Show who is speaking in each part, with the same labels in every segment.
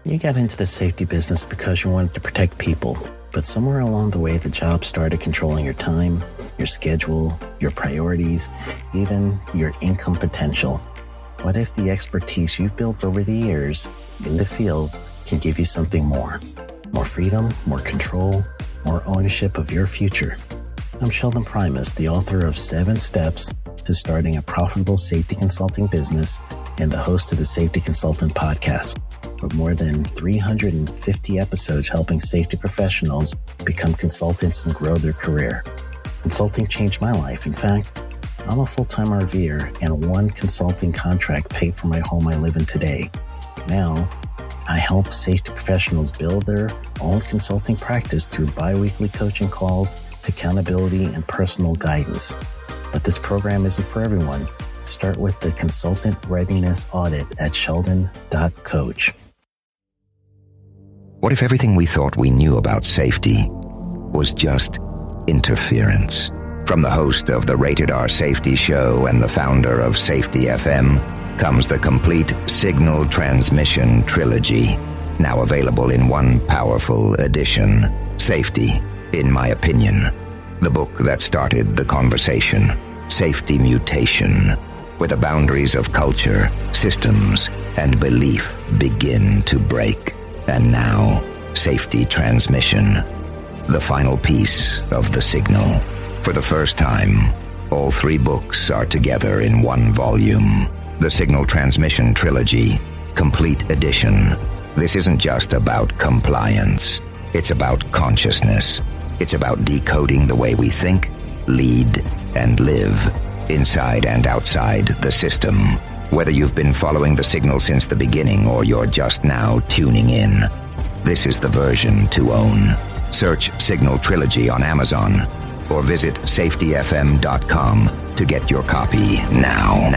Speaker 1: You got into the safety business because you wanted to protect people, but somewhere along the way, the job started controlling your time, your schedule, your priorities, even your income potential. What if the expertise you've built over the years in the field can give you something more? More freedom, more control, more ownership of your future. I'm Sheldon Primus, the author of 7 Steps to Starting a Profitable Safety Consulting Business and the host of the Safety Consultant Podcast, with more than 350 episodes helping safety professionals become consultants and grow their career. Consulting changed my life. In fact, I'm a full-time RVer, and one consulting contract paid for my home I live in today. Now, I help safety professionals build their own consulting practice through bi-weekly coaching calls, accountability, and personal guidance. But this program isn't for everyone. Start with the Consultant Readiness Audit at sheldon.coach.
Speaker 2: What if everything we thought we knew about safety was just interference? From the host of the Rated R Safety Show and the founder of Safety FM comes the complete Signal Transmission Trilogy, now available in one powerful edition. Safety, in my opinion, the book that started the conversation. Safety Mutation, where the boundaries of culture, systems, and belief begin to break. And now, Safety Transmission, the final piece of the signal. For the first time, all 3 books are together in one volume. The Signal Transmission Trilogy, Complete Edition. This isn't just about compliance. It's about consciousness. It's about decoding the way we think, lead, and live, inside and outside the system. Whether you've been following the signal since the beginning or you're just now tuning in, this is the version to own. Search Signal Trilogy on Amazon or visit safetyfm.com to get your copy now.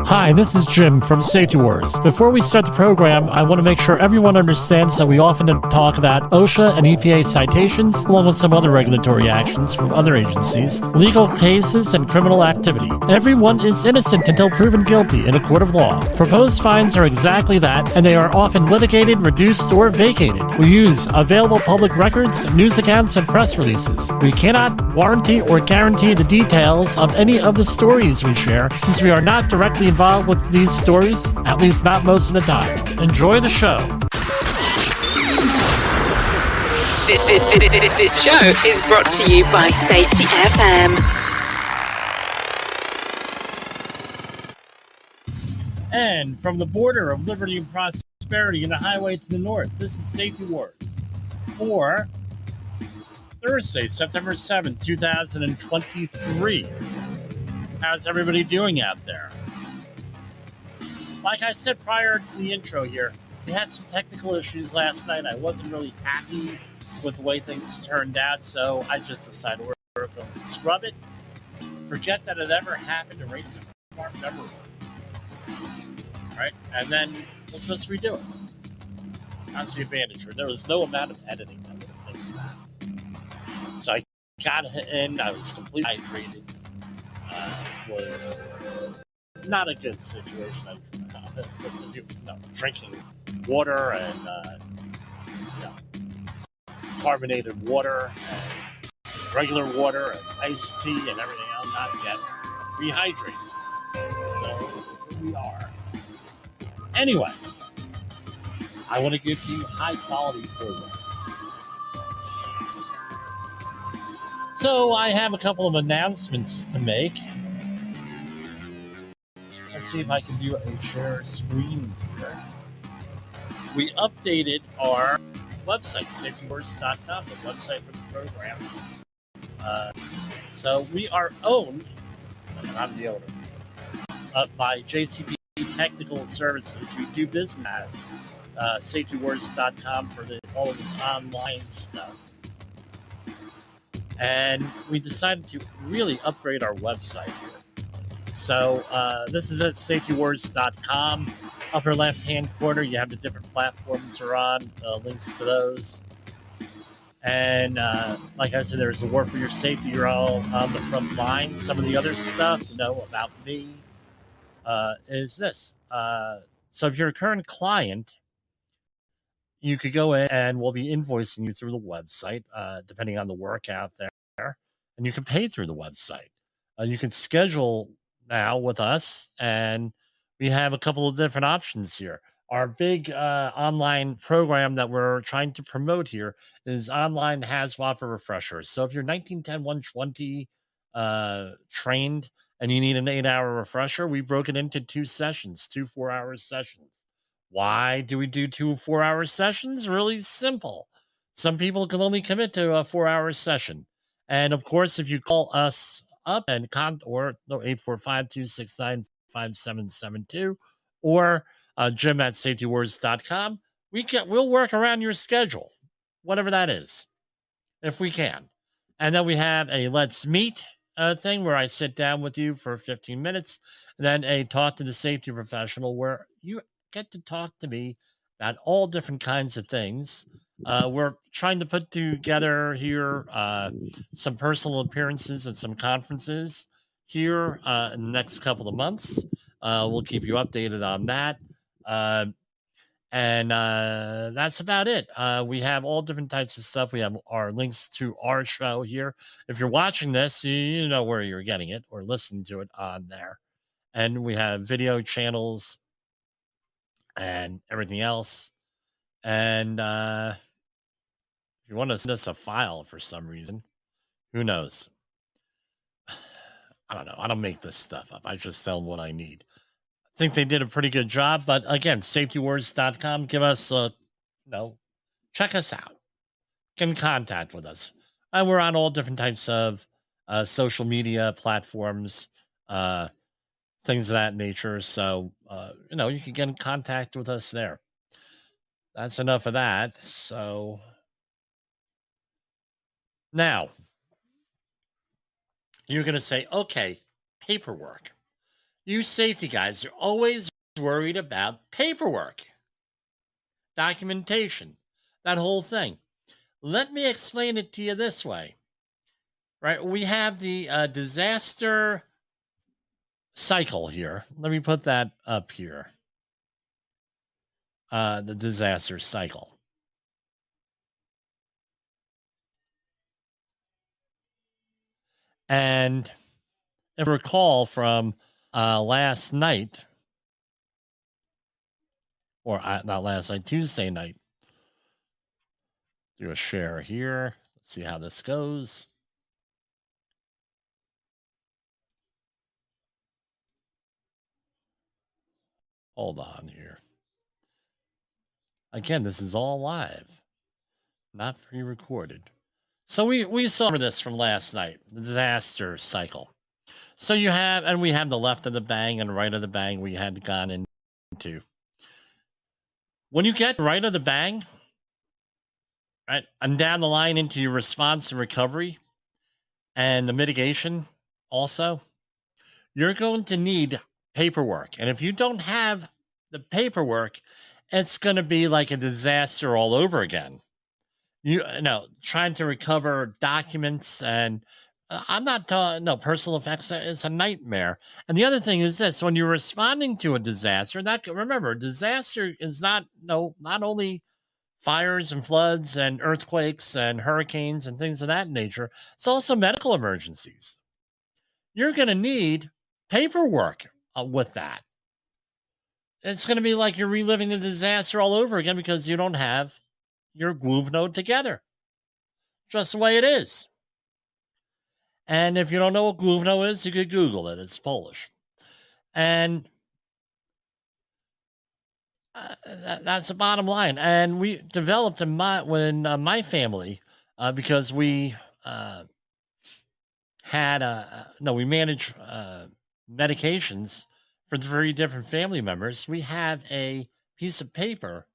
Speaker 3: Hi, this is Jim from Safety Wars. Before we start the program, I want to make sure everyone understands that we often talk about OSHA and EPA citations, along with some other regulatory actions from other agencies, legal cases, and criminal activity. Everyone is innocent until proven guilty in a court of law. Proposed fines are exactly that, and they are often litigated, reduced, or vacated. We use available public records, news accounts, and press releases. We cannot warranty or guarantee the details of any of the stories we share, since we are not directly involved with these stories, at least not most of the time. Enjoy the show.
Speaker 4: This show is brought to you by Safety FM.
Speaker 3: And from the border of liberty and prosperity and the highway to the north, this is Safety Wars for Thursday, September 7th, 2023. How's everybody doing out there? Like I said prior to the intro here, we had some technical issues last night. I wasn't really happy with the way things turned out, so I just decided we're going to scrub it, forget that it ever happened, erase it from our memory. Right? And then we'll just redo it. That's the advantage. There was no amount of editing that would have fixed that. So I got in, I was completely hydrated. Was not a good situation. Drinking water and carbonated water and regular water and iced tea and everything else, not get rehydrated. So here we are. Anyway, I want to give you high quality programs. So I have a couple of announcements to make. Let's see if I can do a share screen here. We updated our website, safetywars.com, the website for the program. So we are owned, and I'm the owner, by JCP Technical Services. We do business as safetywars.com for all of this online stuff. And we decided to really upgrade our website here. So this is at safetywars.com. Upper left-hand corner, you have the different platforms we're on, links to those. And like I said, there's a War for Your Safety. You're all on the front line. Some of the other stuff, about me is this. So if you're a current client, you could go in and we'll be invoicing you through the website, depending on the work out there. And you can pay through the website. You can schedule now with us, and we have a couple of different options here. Our big online program that we're trying to promote here is online HAZWA for refreshers. So if you're 1910 120 trained and you need an 8-hour refresher, we broke it into 2 sessions, 2 4-hour sessions. Why do we do 2 4-hour sessions? Really simple. Some people can only commit to a 4-hour session. And of course, if you call us up and 845-269-5772 or Jim at safetywars.com, we'll work around your schedule, whatever that is, if we can. And then we have a Let's Meet thing where I sit down with you for 15 minutes, and then a Talk to the Safety Professional where you get to talk to me about all different kinds of things. We're trying to put together here some personal appearances at some conferences here in the next couple of months. We'll keep you updated on that. And that's about it. We have all different types of stuff. We have our links to our show here. If you're watching this, you know where you're getting it or listening to it on there. And we have video channels and everything else. And if you want to send us a file for some reason, who knows? I don't know. I don't make this stuff up. I just tell them what I need. I think they did a pretty good job. But again, safetywars.com. Give us check us out. Get in contact with us. And we're on all different types of social media platforms, things of that nature. So, you can get in contact with us there. That's enough of that. So now you're going to say, okay, paperwork. You safety guys are always worried about paperwork, documentation, that whole thing. Let me explain it to you this way. Right? We have the disaster cycle here. Let me put that up here. The disaster cycle. And if you recall from last night, or not last night, Tuesday night, do a share here. Let's see how this goes. Hold on here. Again, this is all live, not pre-recorded. So we saw this from last night, the disaster cycle. So we have the left of the bang and right of the bang we had gone into. When you get right of the bang, right, and down the line into your response and recovery and the mitigation also, you're going to need paperwork. And if you don't have the paperwork, it's going to be like a disaster all over again. Trying to recover documents, and I'm not talking, personal effects is a nightmare. And the other thing is this: when you're responding to a disaster, remember, disaster is not only fires and floods and earthquakes and hurricanes and things of that nature. It's also medical emergencies. You're going to need paperwork with that. It's going to be like you're reliving the disaster all over again because you don't have your groove node together. Just the way it is. And if you don't know what groove node is, you could Google it. It's Polish. And that's the bottom line. And we developed my family, because we we manage medications for 3 different family members. We have a piece of paper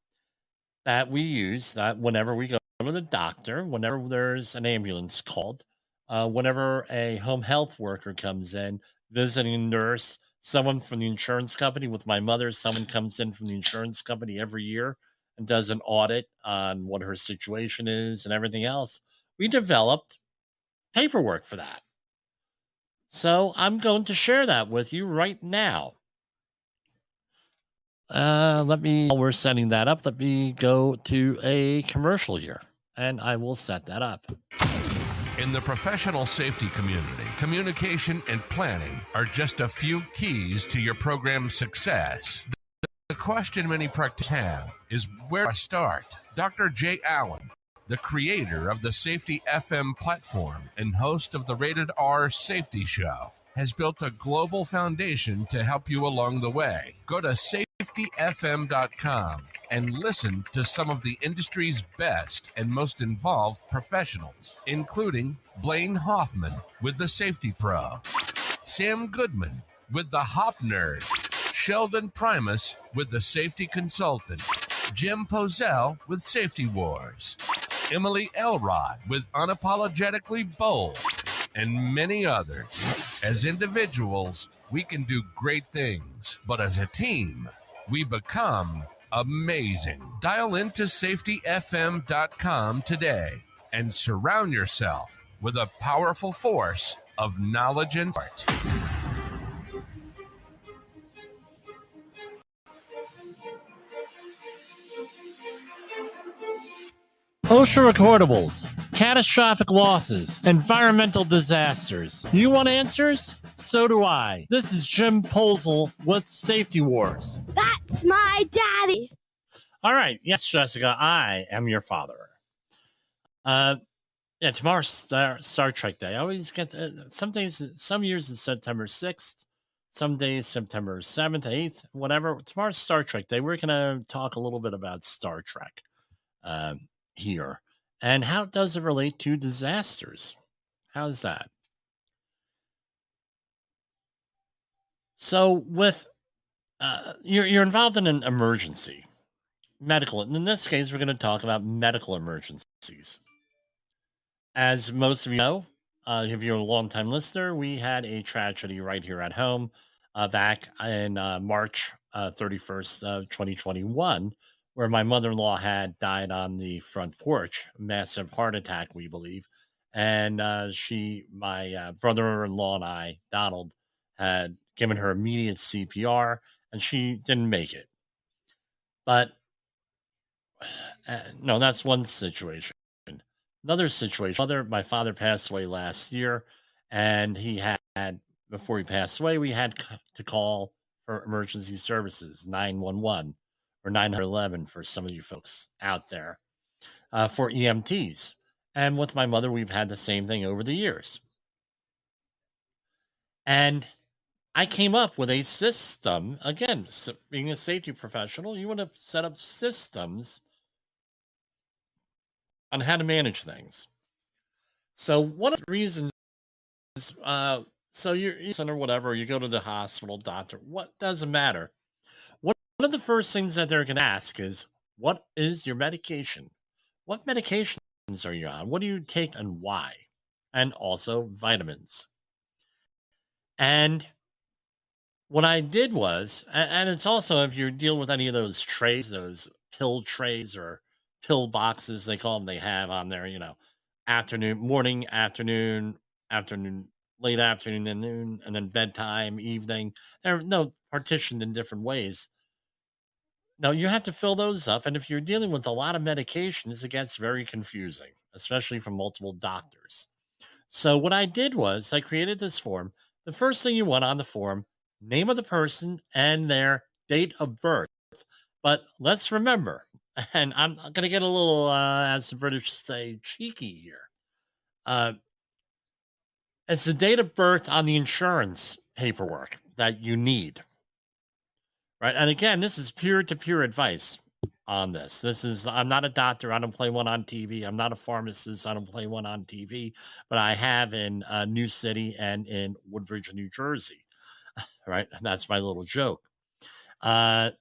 Speaker 3: that we use that whenever we go to the doctor, whenever there's an ambulance called, whenever a home health worker comes in, visiting a nurse, someone from the insurance company. With my mother, someone comes in from the insurance company every year and does an audit on what her situation is and everything else. We developed paperwork for that. So I'm going to share that with you right now. While we're setting that up, let me go to a commercial here and I will set that up.
Speaker 5: In the professional safety community, communication and planning are just a few keys to your program's success. The question many practitioners have is where to start. Dr. Jay Allen, the creator of the Safety FM platform and host of the Rated R Safety Show, has built a global foundation to help you along the way. Go to safetyfm.com and listen to some of the industry's best and most involved professionals, including Blaine Hoffman with the Safety Pro, Sam Goodman with the Hop Nerd, Sheldon Primus with the Safety Consultant, Jim Pozell with Safety Wars, Emily Elrod with Unapologetically Bold, and many others. As individuals, we can do great things, but as a team, we become amazing. Dial into safetyfm.com today and surround yourself with a powerful force of knowledge and art.
Speaker 3: OSHA recordables, catastrophic losses, environmental disasters. You want answers? So do I. This is Jim Posel with Safety Wars.
Speaker 6: That's my daddy.
Speaker 3: All right. Yes, Jessica, I am your father. Tomorrow's Star Trek Day. I always get some years it's September 6th, some days September 7th, 8th, whatever. Tomorrow's Star Trek Day. We're going to talk a little bit about Star Trek. Here. And how does it relate to disasters? How's that? So with you're involved in an emergency, medical. In this case, we're going to talk about medical emergencies. As most of you know, if you're a longtime listener, we had a tragedy right here at home back in March 31st of 2021, where my mother-in-law had died on the front porch, massive heart attack, we believe. And my brother-in-law and I, Donald, had given her immediate CPR, and she didn't make it. But no, that's one situation. Another situation, my father passed away last year, and before he passed away, we had to call for emergency services, 911. Or 911 for some of you folks out there, for EMTs. And with my mother, we've had the same thing over the years. And I came up with a system. Again, being a safety professional, you want to set up systems on how to manage things. So one of the reasons, so you're or whatever, you go to the hospital, doctor, what doesn't matter. One of the first things that they're going to ask is, what is your medication? What medications are you on? What do you take and why? And also vitamins. And what I did was, and it's also if you deal with any of those trays, those pill trays or pill boxes, they call them, they have on there, morning, afternoon, late afternoon, and noon, and then bedtime, evening. They're partitioned in different ways. Now, you have to fill those up, and if you're dealing with a lot of medications, it gets very confusing, especially from multiple doctors. So what I did was I created this form. The first thing you want on the form, name of the person and their date of birth. But let's remember, and I'm going to get a little, as the British say, cheeky here. It's the date of birth on the insurance paperwork that you need. Right. And again, this is peer-to-peer advice on this. I'm not a doctor. I don't play one on TV. I'm not a pharmacist. I don't play one on TV, but I have in New City and in Woodbridge, New Jersey. Right. And that's my little joke. Now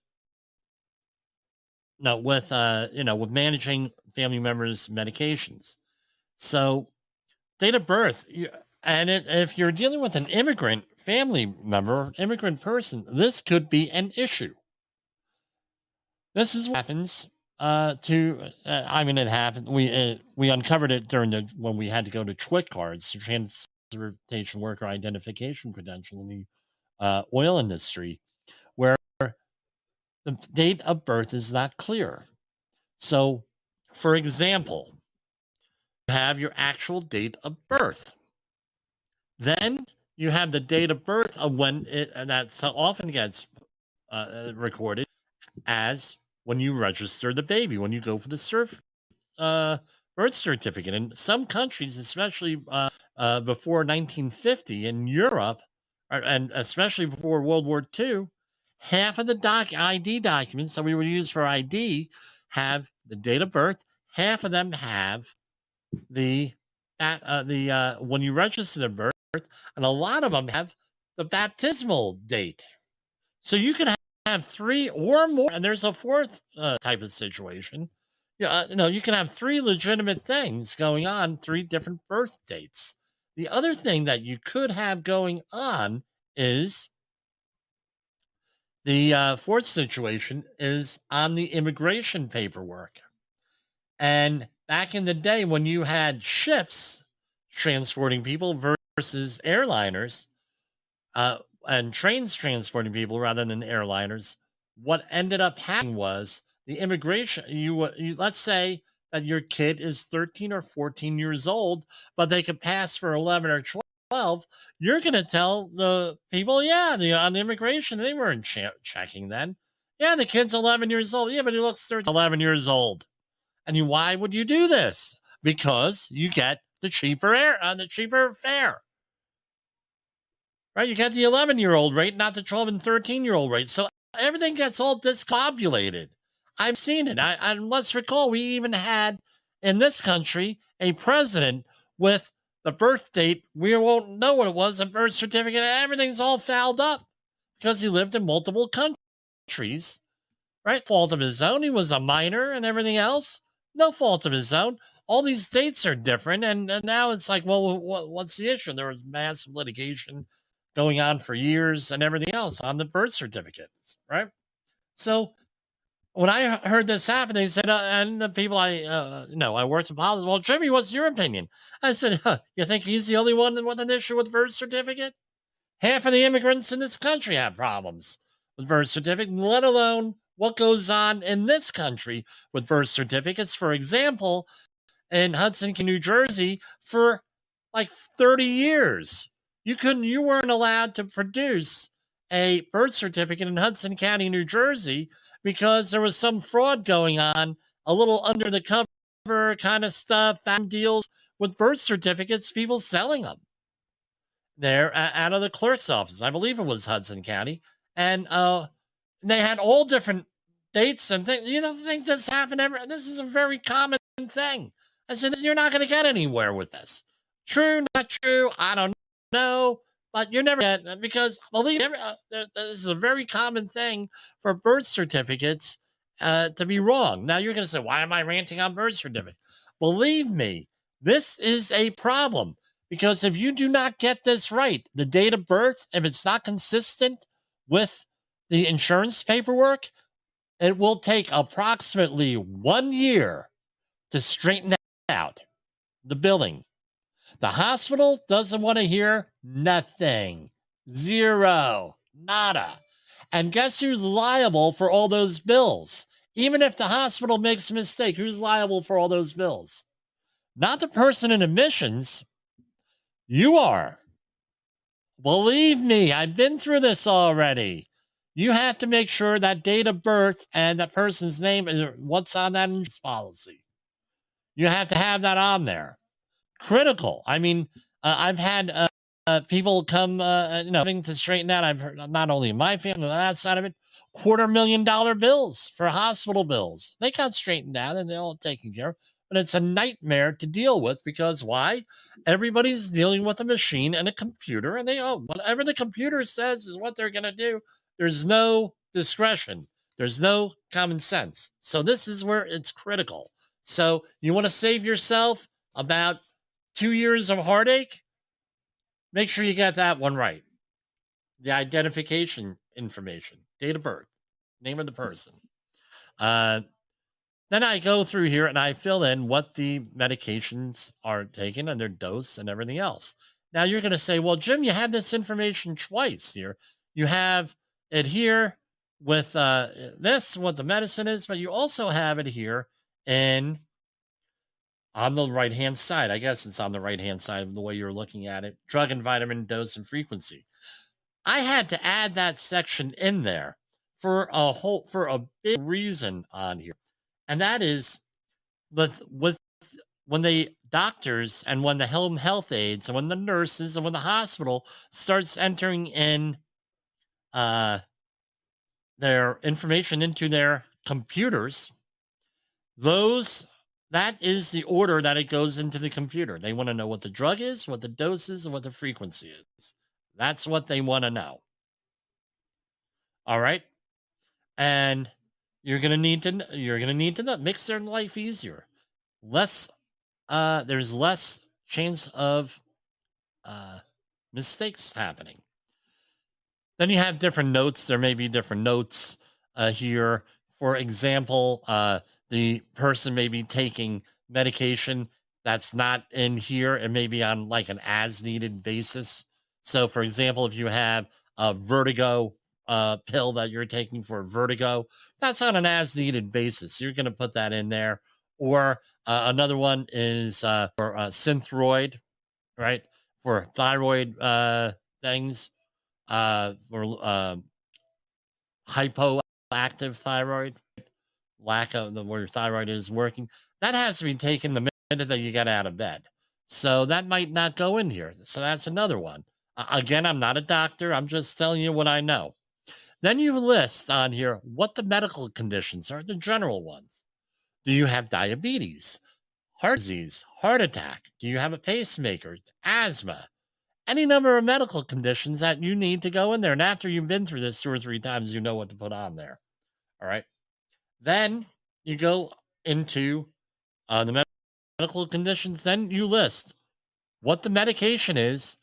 Speaker 3: with managing family members' medications. So date of birth, if you're dealing with an immigrant family member, immigrant person, this could be an issue. This is what happens it happened. We uncovered it when we had to go to TWIC cards, transportation worker identification credential in the oil industry, where the date of birth is not clear. So, for example, you have your actual date of birth. Then you have the date of birth of when that so often gets recorded as when you register the baby, when you go for the birth certificate. In some countries, especially before 1950 in Europe, and especially before World War II, half of the ID documents that we would use for ID have the date of birth. Half of them have the when you register the birth, and a lot of them have the baptismal date. So you can have three or more, and there's a fourth type of situation. You can have three legitimate things going on, three different birth dates. The other thing that you could have going on is the fourth situation is on the immigration paperwork. And back in the day when you had ships transporting people versus airliners, and trains transporting people rather than airliners, what ended up happening was the immigration. Let's say that your kid is 13 or 14 years old, but they could pass for 11 or 12. You're going to tell the people, on the immigration, they weren't checking then. Yeah, the kid's 11 years old. Yeah, but he looks 13, 11 years old. And why would you do this? Because you get the cheaper fare. Right? You get the 11-year-old rate, not the 12 and 13-year-old rate. So everything gets all discombobulated. I've seen it. And let's recall, we even had in this country a president with the birth date. We won't know what it was, a birth certificate. Everything's all fouled up because he lived in multiple countries. Right? Fault of his own. He was a minor and everything else. No fault of his own. All these dates are different. And now it's like, well, what's the issue? There was massive litigation going on for years and everything else on the birth certificates, right? So when I heard this happen, they said, and the people I worked in politics, well, Jimmy, what's your opinion? I said, you think he's the only one with an issue with birth certificate? Half of the immigrants in this country have problems with birth certificate, let alone what goes on in this country with birth certificates. For example, in Hudson, New Jersey, for like 30 years, you weren't allowed to produce a birth certificate in Hudson County, New Jersey, because there was some fraud going on, a little under the cover kind of stuff, deals with birth certificates, people selling them there out of the clerk's office. I believe it was Hudson County. And they had all different dates and things. You don't think this happened ever? This is a very common thing. I said, you're not going to get anywhere with this. True, not true, I don't know, but you're never get, because believe me, this is a very common thing for birth certificates to be wrong. Now you're going to say, why am I ranting on birth certificate? Believe me, this is a problem, because if you do not get this right, the date of birth, if it's not consistent with the insurance paperwork, it will take approximately 1 year to straighten out the billing. The hospital doesn't want to hear nothing. Zero. Nada. And guess who's liable for all those bills? Even if the hospital makes a mistake, who's liable for all those bills? Not the person in admissions. You are. Believe me, I've been through this already. You have to make sure that date of birth and that person's name and what's on that insurance policy. You have to have that on there. Critical. I mean, I've had people come, having to straighten out. I've heard not only in my family, on that side of it, $250,000 bills for hospital bills. They got straightened out and they're all taken care of. But it's a nightmare to deal with because why? Everybody's dealing with a machine and a computer, and whatever the computer says is what they're going to do. There's no discretion. There's no common sense. So this is where it's critical. So you want to save yourself about 2 years of heartache, make sure you get that one right. The identification information, date of birth, name of the person. Then I go through here and I fill in what the medications are taken and their dose and everything else. Now you're going to say, well, Jim, you have this information twice here. You have it here with this, what the medicine is, but you also have it here in on the right hand side. I guess it's on the right hand side of the way you're looking at it. Drug and vitamin dose and frequency. I had to add that section in there for a big reason on here. And that is with when the doctors and when the home health aides and when the nurses and when the hospital starts entering in their information into their computers, that is the order that it goes into the computer. They want to know what the drug is, what the dose is, and what the frequency is. That's what they want to know. All right. And you're gonna need to makes their life easier. There's less chance of mistakes happening. Then you have different notes. There may be different notes here. For example, the person may be taking medication that's not in here. It may be on like an as needed basis. So, for example, if you have a vertigo pill that you're taking for vertigo, that's on an as needed basis. You're going to put that in there. Or another one is for Synthroid, right? For thyroid things, for hypoactive thyroid, lack of where your thyroid is working. That has to be taken the minute that you get out of bed. So that might not go in here. So that's another one. Again, I'm not a doctor. I'm just telling you what I know. Then you list on here what the medical conditions are, the general ones. Do you have diabetes, heart disease, heart attack? Do you have a pacemaker, asthma? Any number of medical conditions that you need to go in there. And after you've been through this 2 or 3 times, you know what to put on there. All right. Then you go into the medical conditions. Then you list what the medication is,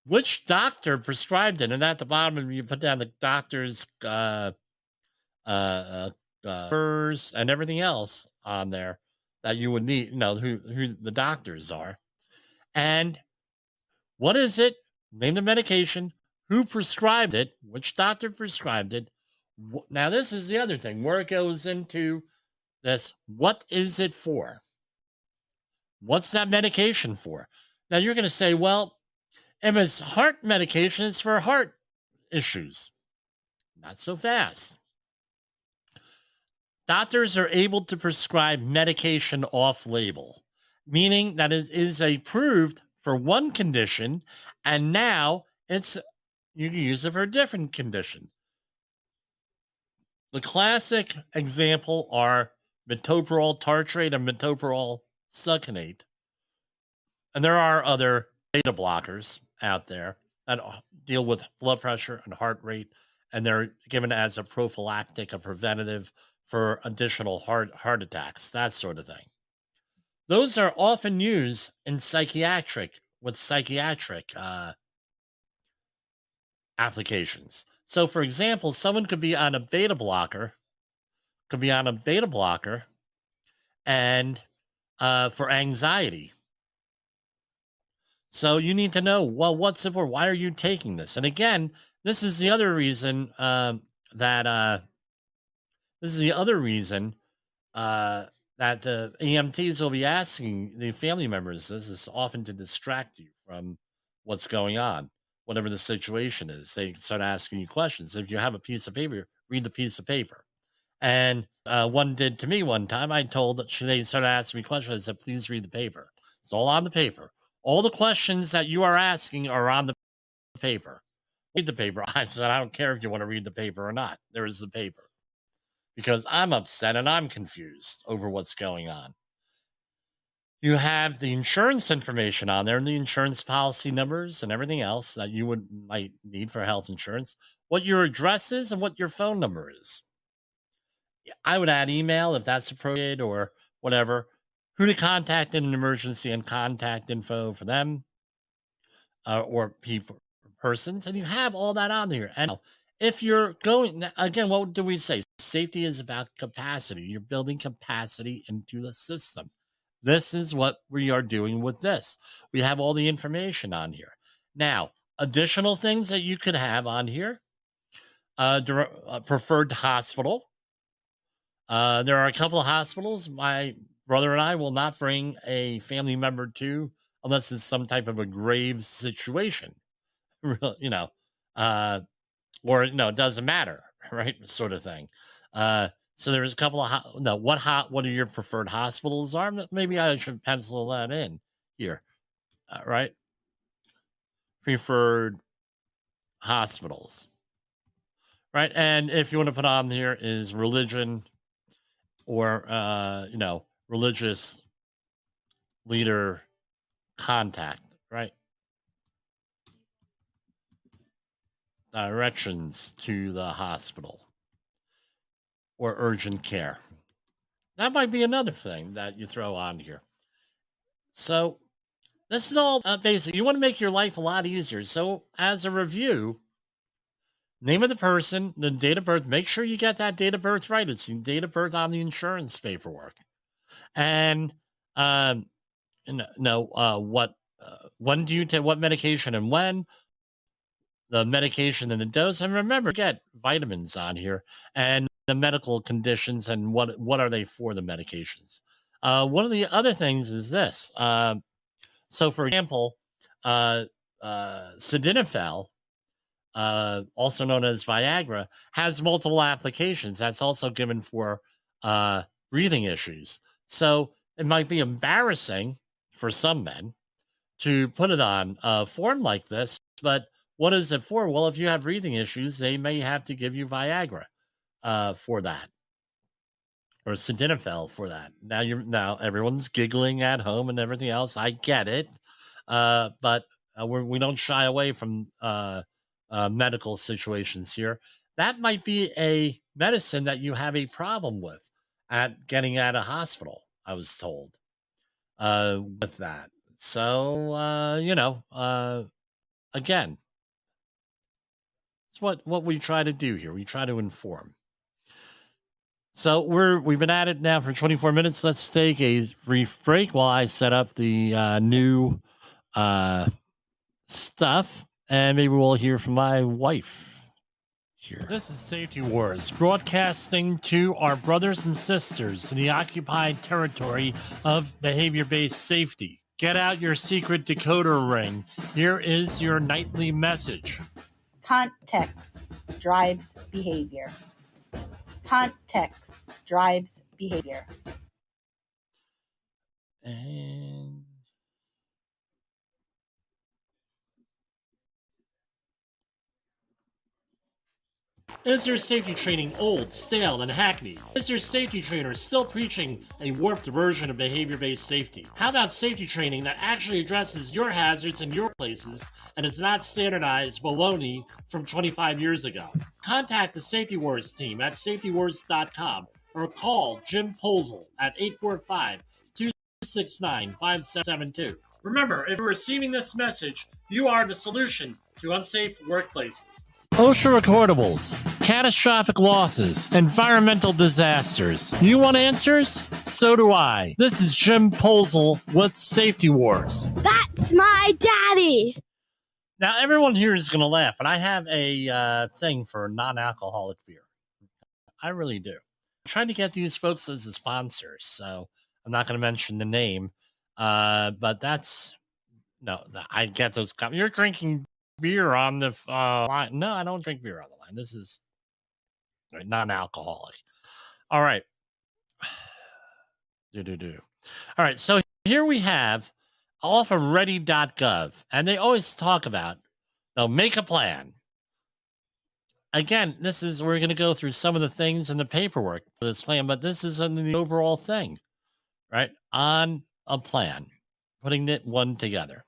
Speaker 3: which doctor prescribed it, and at the bottom you put down the doctor's and everything else on there that you would need, who the doctors are, and what is it, name the medication, who prescribed it, which doctor prescribed it. Now this is the other thing where it goes into this. What is it for? What's that medication for? Now you're going to say, well, if it's heart medication, it's for heart issues. Not so fast. Doctors are able to prescribe medication off-label, meaning that it is approved for one condition, and now you can use it for a different condition. The classic example are metoprolol tartrate and metoprolol succinate. And there are other beta blockers out there that deal with blood pressure and heart rate, and they're given as a prophylactic, a preventative for additional heart attacks, that sort of thing. Those are often used in psychiatric applications. So, for example, someone could be on a beta blocker, and for anxiety. So you need to know, well, what's it for? Why are you taking this? And again, this is the other reason that the EMTs will be asking the family members. This is often to distract you from what's going on, whatever the situation is. They start asking you questions. If you have a piece of paper, read the piece of paper. And one did to me one time. They started asking me questions. I said, please read the paper. It's all on the paper. All the questions that you are asking are on the paper. Read the paper. I said, I don't care if you want to read the paper or not. There is the paper. Because I'm upset and I'm confused over what's going on. You have the insurance information on there and the insurance policy numbers and everything else that you might need for health insurance, what your address is and what your phone number is. I would add email if that's appropriate or whatever. who to contact in an emergency and contact info for them or people, persons, and you have all that on here. And if you're going, again, what do we say? Safety is about capacity. You're building capacity into the system. This is what we are doing with this. We have all the information on here. Now, additional things that you could have on here, preferred hospital. There are a couple of hospitals my brother and I will not bring a family member to unless it's some type of a grave situation, you know, or no, it doesn't matter, right? Sort of thing. So there's a couple of what are your preferred hospitals are? Maybe I should pencil that in here, right? Preferred hospitals, right? And if you want to put on here is religion or religious leader contact, right? Directions to the hospital or urgent care. That might be another thing that you throw on here. So this is all basic. You want to make your life a lot easier. So as a review, name of the person, the date of birth, make sure you get that date of birth right. It's the date of birth on the insurance paperwork. And when do you take what medication and when, the medication and the dose, and remember, get vitamins on here and the medical conditions and what are they for the medications. One of the other things is this. So, for example, sildenafil, also known as Viagra, has multiple applications. That's also given for breathing issues. So it might be embarrassing for some men to put it on a form like this, but what is it for? Well, if you have breathing issues, they may have to give you Viagra for that, or sildenafil for that. Now everyone's giggling at home and everything else. I get it, but we don't shy away from medical situations here. That might be a medicine that you have a problem with at getting at a hospital, I was told, with that. So, again, it's what we try to do here. We try to inform. So we've been at it now for 24 minutes. Let's take a brief break while I set up the new stuff, and maybe we'll hear from my wife here. This is Safety Wars, broadcasting to our brothers and sisters in the occupied territory of behavior-based safety. Get out your secret decoder ring. Here is your nightly message.
Speaker 7: Context drives behavior. Context drives behavior.
Speaker 3: And is your safety training old, stale, and hackneyed? Is your safety trainer still preaching a warped version of behavior-based safety? How about safety training that actually addresses your hazards in your places and is not standardized baloney from 25 years ago? Contact the Safety Wars team at safetywars.com or call Jim Posel at 845-269-5772. Remember, if you're receiving this message, you are the solution to unsafe workplaces. OSHA recordables, catastrophic losses, environmental disasters. You want answers? So do I. This is Jim Posel with Safety Wars.
Speaker 6: That's my daddy.
Speaker 3: Now, everyone here is going to laugh, and I have a thing for non-alcoholic beer. I really do. I'm trying to get these folks as a sponsors, so I'm not going to mention the name. But that's I get those. You're drinking beer on the line. No, I don't drink beer on the line. This is non-alcoholic. All right. All right. So here we have off of ready.gov, and they always talk about make a plan. Again, we're going to go through some of the things in the paperwork for this plan, but this is the overall thing, right? On a plan, putting it one together.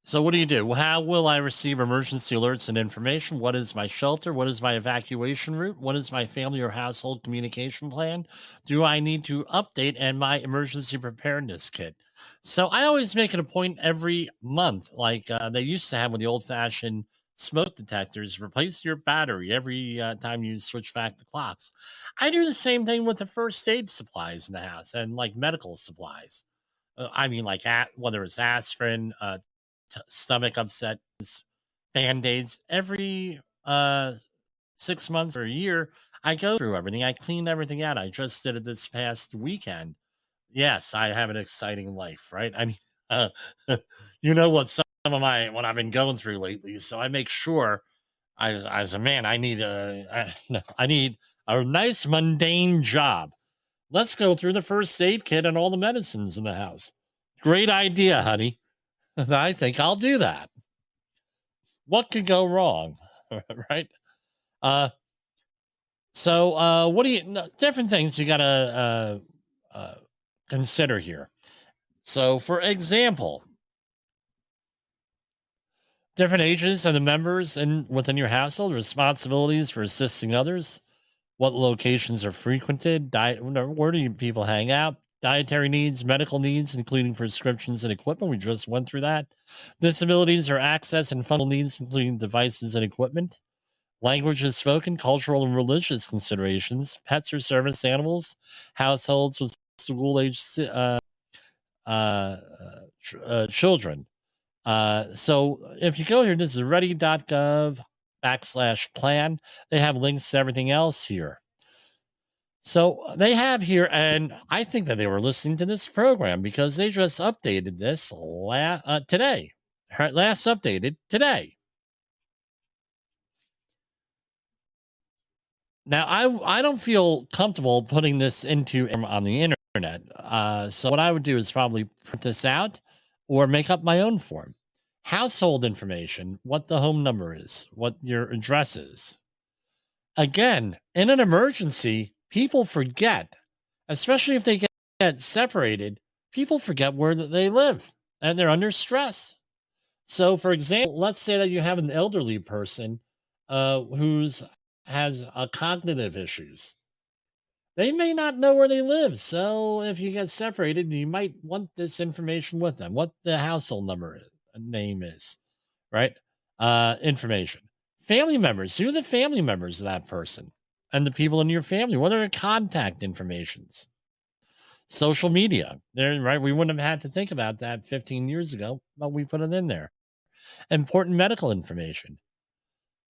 Speaker 3: So what do you do? How will I receive emergency alerts and information? What is my shelter? What is my evacuation route? What is my family or household communication plan? Do I need to update and my emergency preparedness kit? So I always make it a point every month, like they used to have with the old-fashioned smoke detectors. Replace your battery every time you switch back the clocks. I do the same thing with the first aid supplies in the house and like medical supplies. I mean, like whether it's aspirin, stomach upset, band-aids every 6 months or a year. I go through everything. I clean everything out. I just did it this past weekend. Yes, I have an exciting life, right? I mean, uh, you know what I've been going through lately. So I make sure, as a man, I need I need a nice mundane job. Let's go through the first aid kit and all the medicines in the house. Great idea, honey. I think I'll do that. What could go wrong? Right? Uh, what do you, different things you got to consider here. So, for example, different ages of the members within your household, responsibilities for assisting others, what locations are frequented, where do people hang out, dietary needs, medical needs, including prescriptions and equipment. We just went through that. Disabilities or access and functional needs, including devices and equipment. Language is spoken, cultural and religious considerations, pets or service animals, households with school age children. So if you go here, this is ready.gov/plan. They have links to everything else here. So they have here, and I think that they were listening to this program because they just updated this today. Last updated today. Now, I don't feel comfortable putting this into on the internet. So what I would do is probably print this out or make up my own form. Household information, what the home number is, what your address is. Again, in an emergency, people forget, especially if they get separated, people forget where they live and they're under stress. So, for example, let's say that you have an elderly person who's has cognitive issues. They may not know where they live. So, if you get separated, you might want this information with them, what the household name is, right? Information. Family members. Who are the family members of that person and the people in your family? What are their contact informations? Social media. There, right? We wouldn't have had to think about that 15 years ago, but we put it in there. Important medical information.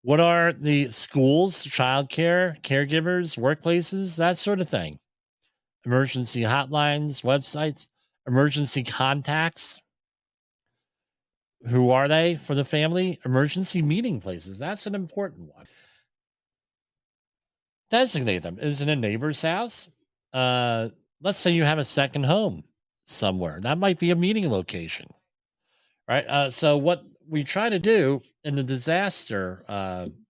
Speaker 3: What are the schools, childcare, caregivers, workplaces, that sort of thing? Emergency hotlines, websites, emergency contacts. Who are they for the family? Emergency meeting places. That's an important one. Designate them. Is it a neighbor's house? Let's say you have a second home somewhere. That might be a meeting location, right? So what we try to do in the disaster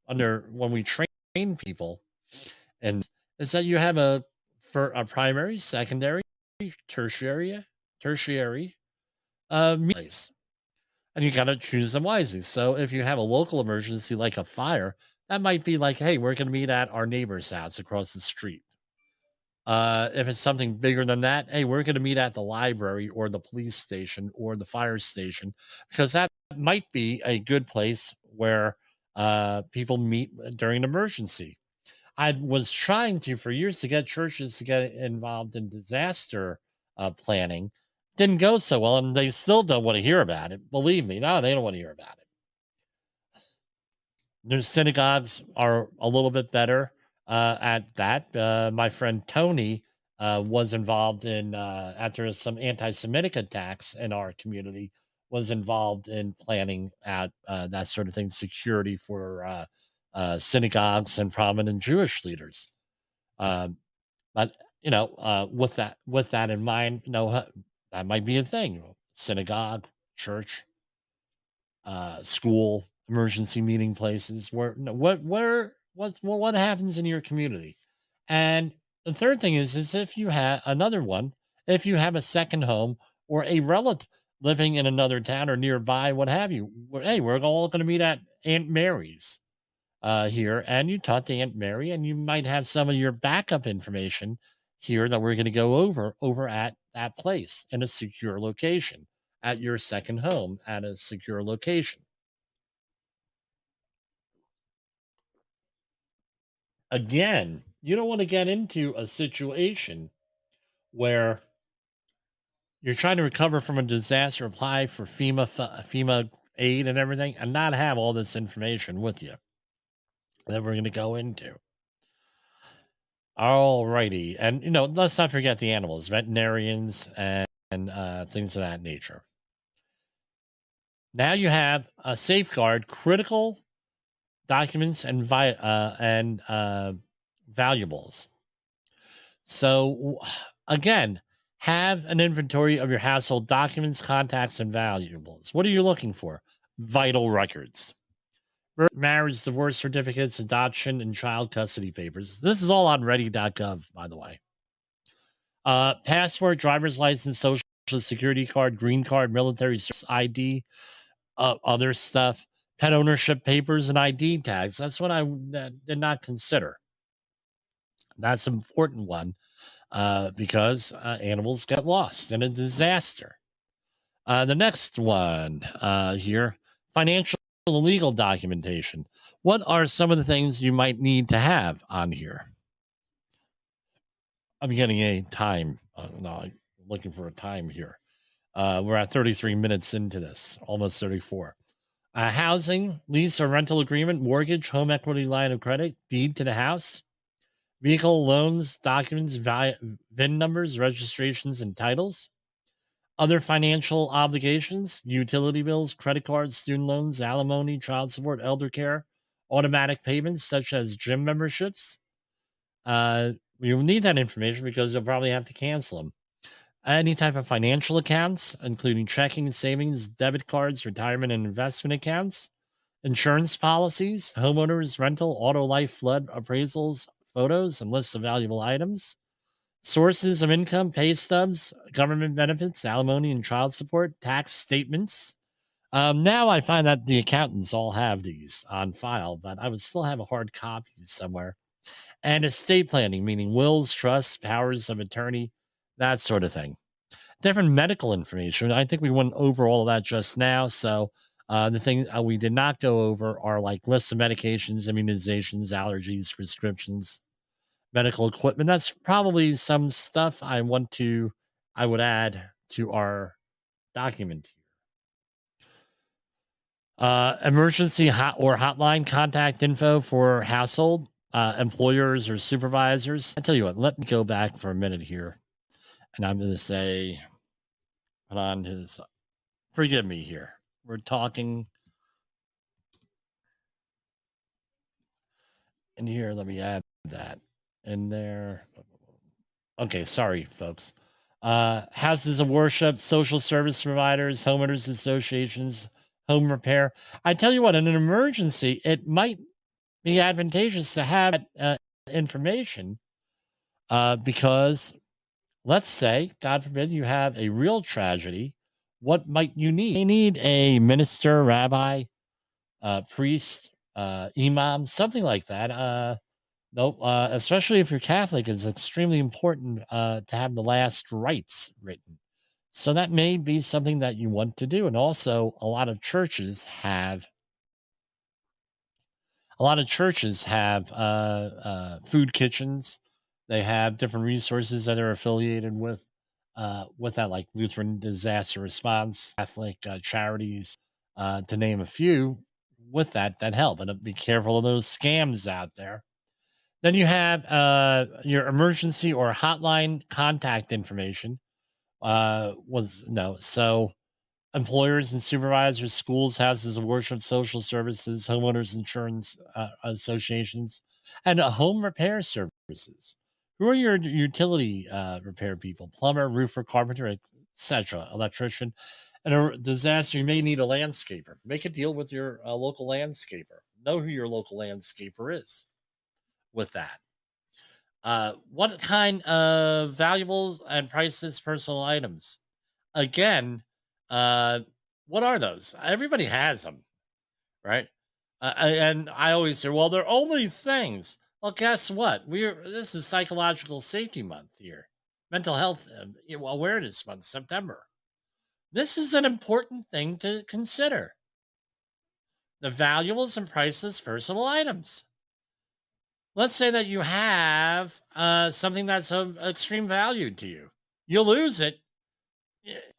Speaker 3: when we train people and is that you have for a primary, secondary, tertiary place, and you got to choose them wisely. So if you have a local emergency like a fire, that might be like, hey, we're going to meet at our neighbor's house across the street. If it's something bigger than that, hey, we're going to meet at the library or the police station or the fire station, because that might be a good place where people meet during an emergency. I was trying for years to get churches to get involved in disaster planning. Didn't go so well, and they still don't want to hear about it. Believe me, no, they don't want to hear about it. Their synagogues are a little bit better at that. My friend Tony was involved in after some anti-Semitic attacks in our community. Was involved in planning out that sort of thing, security for synagogues and prominent Jewish leaders. But with that in mind, that might be a thing. Synagogue, church, school, emergency meeting places. What happens in your community? And the third thing is if you have another one, if you have a second home or a living in another town or nearby, what have you. Hey, we're all going to meet at Aunt Mary's here, and you talk to Aunt Mary, and you might have some of your backup information here that we're going to go over at that place in a secure location, at your second home at a secure location. Again, you don't want to get into a situation where you're trying to recover from a disaster, apply for FEMA aid and everything, and not have all this information with you that we're going to go into. All righty. And, let's not forget the animals, veterinarians, and things of that nature. Now you have a safeguard critical documents and valuables. So, again, have an inventory of your household documents, contacts, and valuables. What are you looking for? Vital records. Marriage, divorce certificates, adoption, and child custody papers. This is all on ready.gov, by the way. Passport, driver's license, social security card, green card, military service ID, other stuff, pet ownership papers, and ID tags. That's what I did not consider. That's an important one because animals get lost in a disaster. The next one here, financial and legal documentation. What are some of the things you might need to have on here? I'm getting a time. No, I'm looking for a time here. We're at 33 minutes into this, almost 34. Housing, lease or rental agreement, mortgage, home equity line of credit, deed to the house, vehicle loans, documents, VIN numbers, registrations, and titles. Other financial obligations, utility bills, credit cards, student loans, alimony, child support, elder care, automatic payments such as gym memberships. You'll need that information because you'll probably have to cancel them. Any type of financial accounts, including checking, savings, debit cards, retirement and investment accounts, insurance policies, homeowners, rental, auto, life, flood, appraisals, photos, and lists of valuable items, sources of income, pay stubs, government benefits, alimony and child support, tax statements. Now I find that the accountants all have these on file, but I would still have a hard copy somewhere. And estate planning, meaning wills, trusts, powers of attorney, that sort of thing. Different medical information. I think we went over all of that just now. So the thing we did not go over are like lists of medications, immunizations, allergies, prescriptions, medical equipment. That's probably some stuff I would add to our document here. Emergency hotline contact info for household, employers or supervisors. I tell you what, let me go back for a minute here. And I'm going to say, put on his, forgive me here. We're talking in here. Let me add that in there. Okay, sorry, folks. Houses of worship, social service providers, homeowners associations, home repair. I tell you what, in an emergency, it might be advantageous to have information because let's say, God forbid, you have a real tragedy. What might you need? You need a minister, rabbi, priest, imam, something like that. No, especially if you're Catholic, it's extremely important to have the last rites written. So that may be something that you want to do. And also, a lot of churches have food kitchens. They have different resources that are affiliated with that, like Lutheran Disaster Response, Catholic charities, to name a few. With that help, and be careful of those scams out there. Then you have your emergency or hotline contact information. So employers and supervisors, schools, houses of worship, social services, homeowners insurance associations, and home repair services. Who are your utility repair people? Plumber, roofer, carpenter, etc., electrician. In a disaster, you may need a landscaper. Make a deal with your local landscaper. Know who your local landscaper is with that. What kind of valuables and prices, personal items? Again, Uh, what are those? Everybody has them, right? And I always say, well, they're only things. Well, guess what? This is Psychological Safety Month here, Mental Health Awareness Month, September. This is an important thing to consider. The valuables and priceless personal items. Let's say that you have something that's of extreme value to you. You lose it.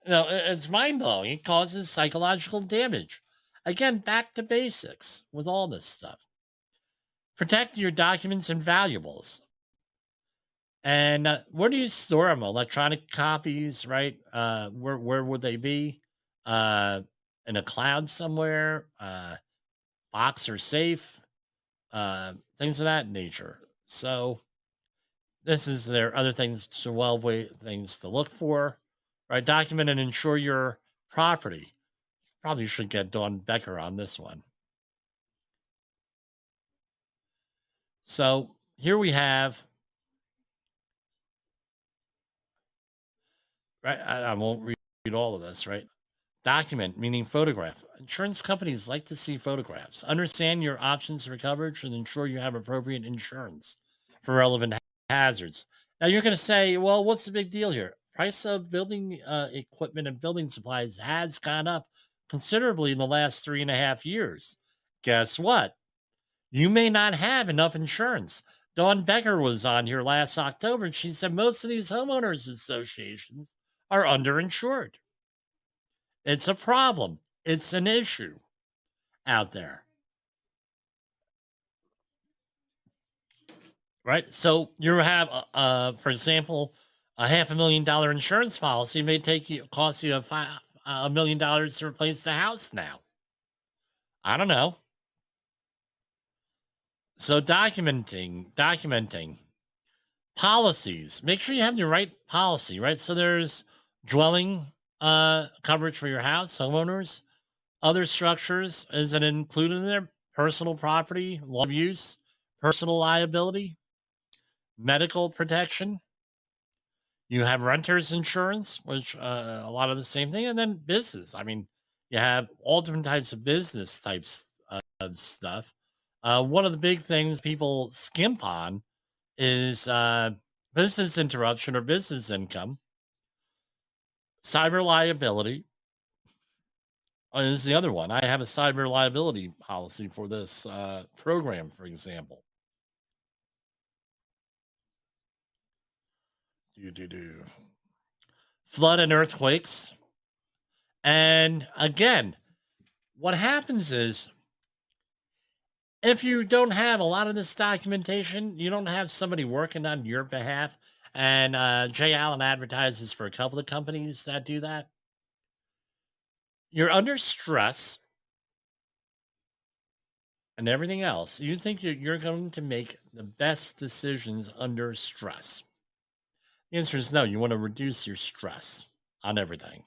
Speaker 3: It's mind blowing. It causes psychological damage. Again, back to basics with all this stuff. Protect your documents and valuables. And where do you store them? Electronic copies, right? Where would they be? In a cloud somewhere, box or safe, things of that nature. So there are other things, 12 things to look for, right? Document and insure your property. Probably should get Dawn Becker on this one. So here we have, right? I won't read all of this, right? Document, meaning photograph. Insurance companies like to see photographs. Understand your options for coverage and ensure you have appropriate insurance for relevant hazards. Now you're going to say, well, what's the big deal here? Price of building equipment and building supplies has gone up considerably in the last 3.5 years. Guess what? You may not have enough insurance. Dawn Becker was on here last October, and she said most of these homeowners associations are underinsured. It's a problem. It's an issue out there. Right? So you have, for example, a $500,000 insurance policy may cost you $1 million to replace the house now. I don't know. So documenting policies. Make sure you have the right policy, right? So there's dwelling coverage for your house, homeowners, other structures. Is it included in there? Personal property, law of use, personal liability, medical protection. You have renters insurance, which a lot of the same thing, and then business. I mean, you have all different types of business types of stuff. One of the big things people skimp on is business interruption or business income, cyber liability. This is the other one. I have a cyber liability policy for this program, for example. Flood and earthquakes. And again, what happens is if you don't have a lot of this documentation, you don't have somebody working on your behalf. And Jay Allen advertises for a couple of companies that do that. You're under stress and everything else. You think you're going to make the best decisions under stress. The answer is no. You want to reduce your stress on everything.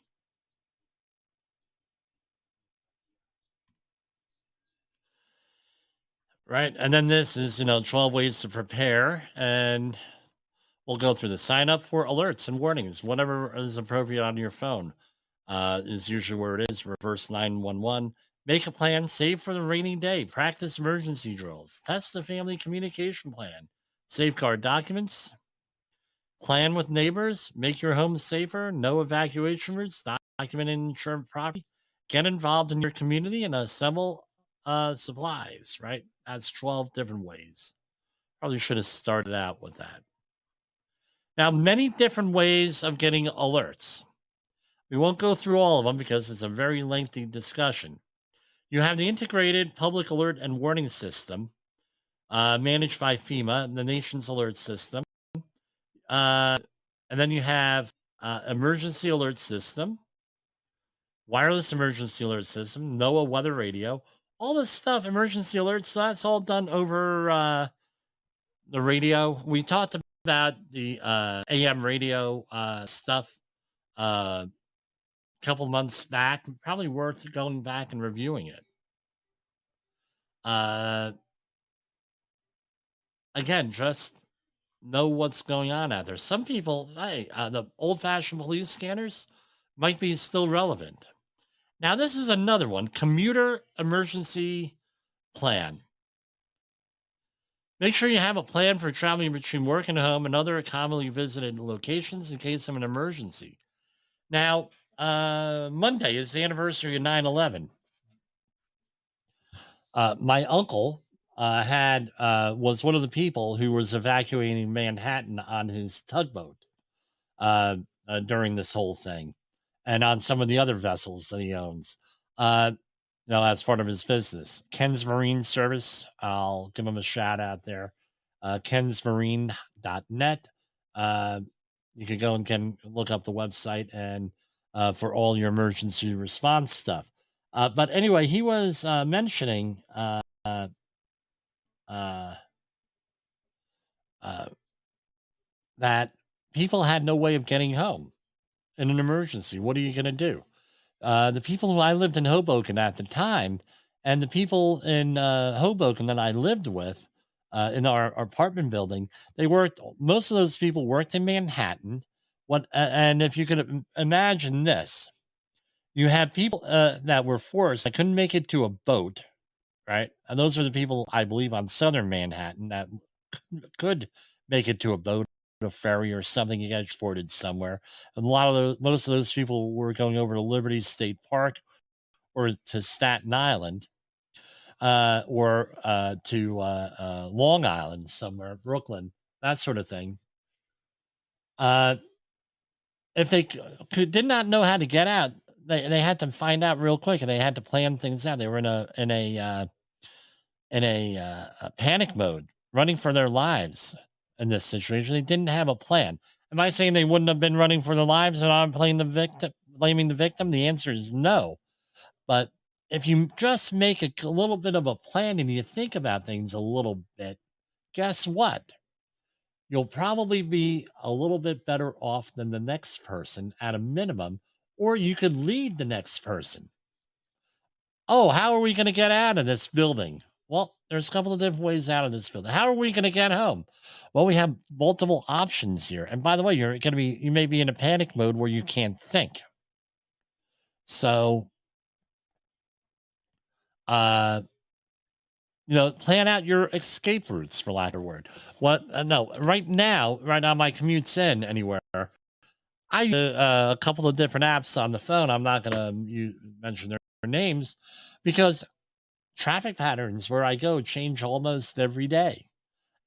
Speaker 3: Right. And then this is, 12 ways to prepare. And we'll go through the sign up for alerts and warnings. Whatever is appropriate on your phone is usually where it is. Reverse 911. Make a plan. Save for the rainy day. Practice emergency drills. Test the family communication plan. Safeguard documents. Plan with neighbors. Make your home safer. No evacuation routes. Document and insure property. Get involved in your community and assemble supplies, right? That's 12 different ways. Probably should have started out with that. Now, many different ways of getting alerts. We won't go through all of them because it's a very lengthy discussion. You have the Integrated Public Alert and Warning System, managed by FEMA, the nation's alert system. And then you have Emergency Alert System, Wireless Emergency Alert System, NOAA Weather Radio. All this stuff, emergency alerts, so that's all done over the radio. We talked about the AM radio stuff a couple months back. Probably worth going back and reviewing it. Again, just know what's going on out there. Some people, the old-fashioned police scanners might be still relevant. Now, this is another one, commuter emergency plan. Make sure you have a plan for traveling between work and home and other commonly visited locations in case of an emergency. Now, Monday is the anniversary of 9/11. My uncle was one of the people who was evacuating Manhattan on his tugboat during this whole thing, and on some of the other vessels that he owns. That's part of his business. Ken's Marine Service, I'll give him a shout out there. kensmarine.net. You can go and look up the website and for all your emergency response stuff. But anyway, he was mentioning uh, that people had no way of getting home in an emergency. What are you going to do? The people who I lived in Hoboken at the time, and the people in Hoboken that I lived with in our apartment building, most of those people worked in Manhattan. And if you could imagine this, you have people that were forced that couldn't make it to a boat, right? And those are the people, I believe, on southern Manhattan that could make it to a boat, a ferry, or something to get exported somewhere. And most of those people were going over to Liberty State Park or to Staten Island, or to Long Island somewhere, Brooklyn, that sort of thing. If they did not know how to get out, they had to find out real quick, and they had to plan things out. They were in a panic mode, running for their lives in this situation. They didn't have a plan. Am I saying they wouldn't have been running for their lives and I'm blaming the victim? The answer is no. But if you just make a little bit of a plan and you think about things a little bit, guess what? You'll probably be a little bit better off than the next person at a minimum, or you could lead the next person. Oh, how are we going to get out of this building? Well, there's a couple of different ways out of this building. How are we going to get home? Well, we have multiple options here. And by the way, you may be in a panic mode where you can't think. So, plan out your escape routes, for lack of a word. Right now, my commute's in anywhere. I use a couple of different apps on the phone. I'm not going to mention their names because traffic patterns where I go change almost every day,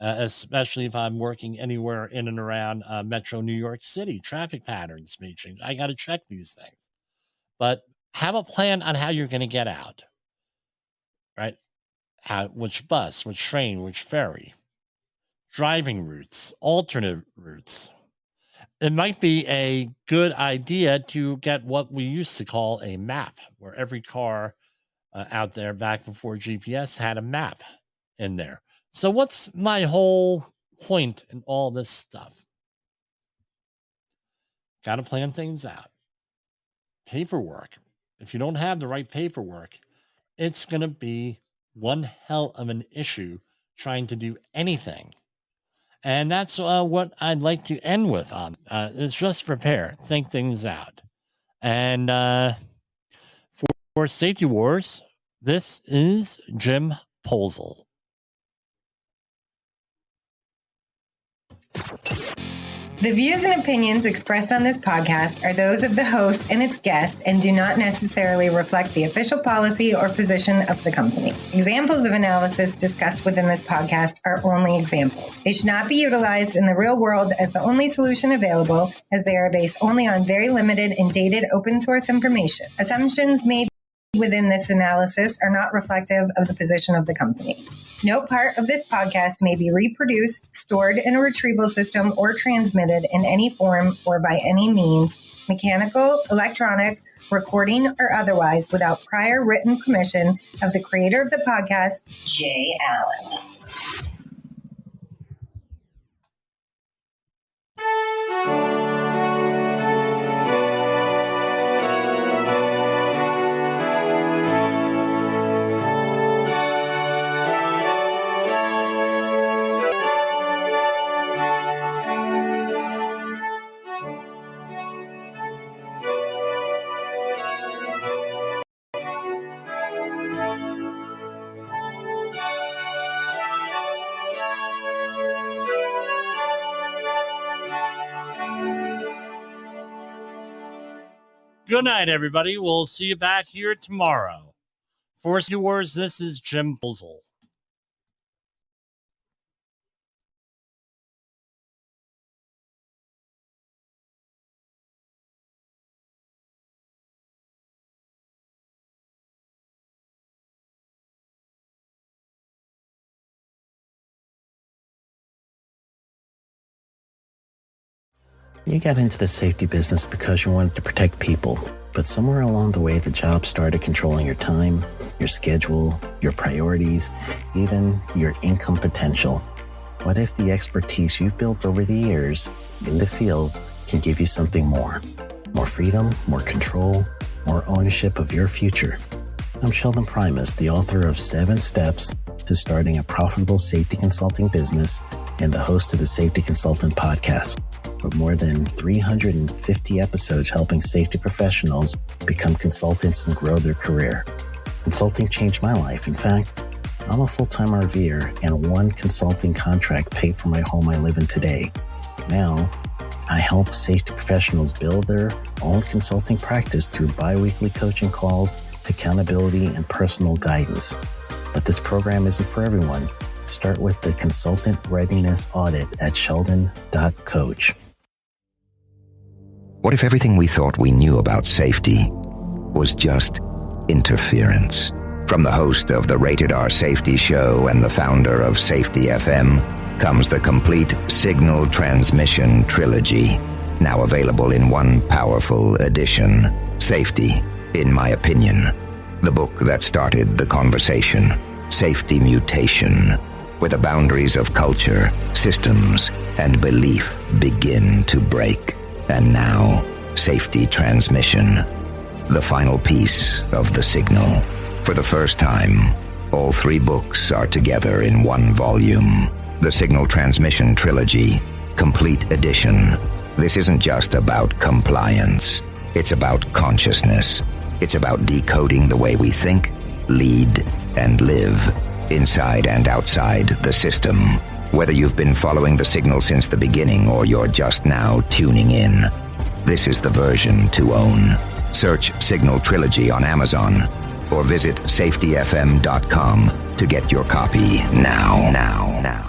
Speaker 3: especially if I'm working anywhere in and around Metro New York City. Traffic patterns may change. I got to check these things. But have a plan on how you're going to get out, right? Which bus, which train, which ferry, driving routes, alternate routes. It might be a good idea to get what we used to call a map, where every car out there back before GPS had a map in there. So what's my whole point in all this stuff? Got to plan things out. Paperwork. If you don't have the right paperwork, it's going to be one hell of an issue trying to do anything. And that's what I'd like to end with on. It's just prepare, think things out. And for Safety Wars, this is Jim Polzel.
Speaker 8: The views and opinions expressed on this podcast are those of the host and its guest and do not necessarily reflect the official policy or position of the company. Examples of analysis discussed within this podcast are only examples. They should not be utilized in the real world as the only solution available, as they are based only on very limited and dated open source information. Assumptions made within this analysis are not reflective of the position of the company. No part of this podcast may be reproduced, stored in a retrieval system, or transmitted in any form or by any means, mechanical, electronic, recording, or otherwise, without prior written permission of the creator of the podcast, Jay Allen.
Speaker 3: Good night, everybody. We'll see you back here tomorrow. For Safety Wars, this is Jim Bozel.
Speaker 1: You got into the safety business because you wanted to protect people, but somewhere along the way, the job started controlling your time, your schedule, your priorities, even your income potential. What if the expertise you've built over the years in the field can give you something more? More freedom, more control, more ownership of your future. I'm Sheldon Primus, the author of 7 Steps to Starting a Profitable Safety Consulting Business and the host of the Safety Consultant Podcast, with more than 350 episodes helping safety professionals become consultants and grow their career. Consulting changed my life. In fact, I'm a full-time RVer, and 1 consulting contract paid for my home I live in today. Now, I help safety professionals build their own consulting practice through bi-weekly coaching calls, accountability, and personal guidance. But this program isn't for everyone. Start with the Consultant Readiness Audit at sheldon.coach.
Speaker 2: What if everything we thought we knew about safety was just interference? From the host of the Rated R Safety Show and the founder of Safety FM comes the complete Signal Transmission Trilogy, now available in one powerful edition. Safety, in my opinion, the book that started the conversation. Safety Mutation, where the boundaries of culture, systems, and belief begin to break. And now, Safety Transmission, the final piece of the signal. For the first time, all 3 books are together in one volume. The Signal Transmission Trilogy, Complete Edition. This isn't just about compliance. It's about consciousness. It's about decoding the way we think, lead, and live, inside and outside the system. Whether you've been following the signal since the beginning or you're just now tuning in, this is the version to own. Search Signal Trilogy on Amazon or visit safetyfm.com to get your copy now.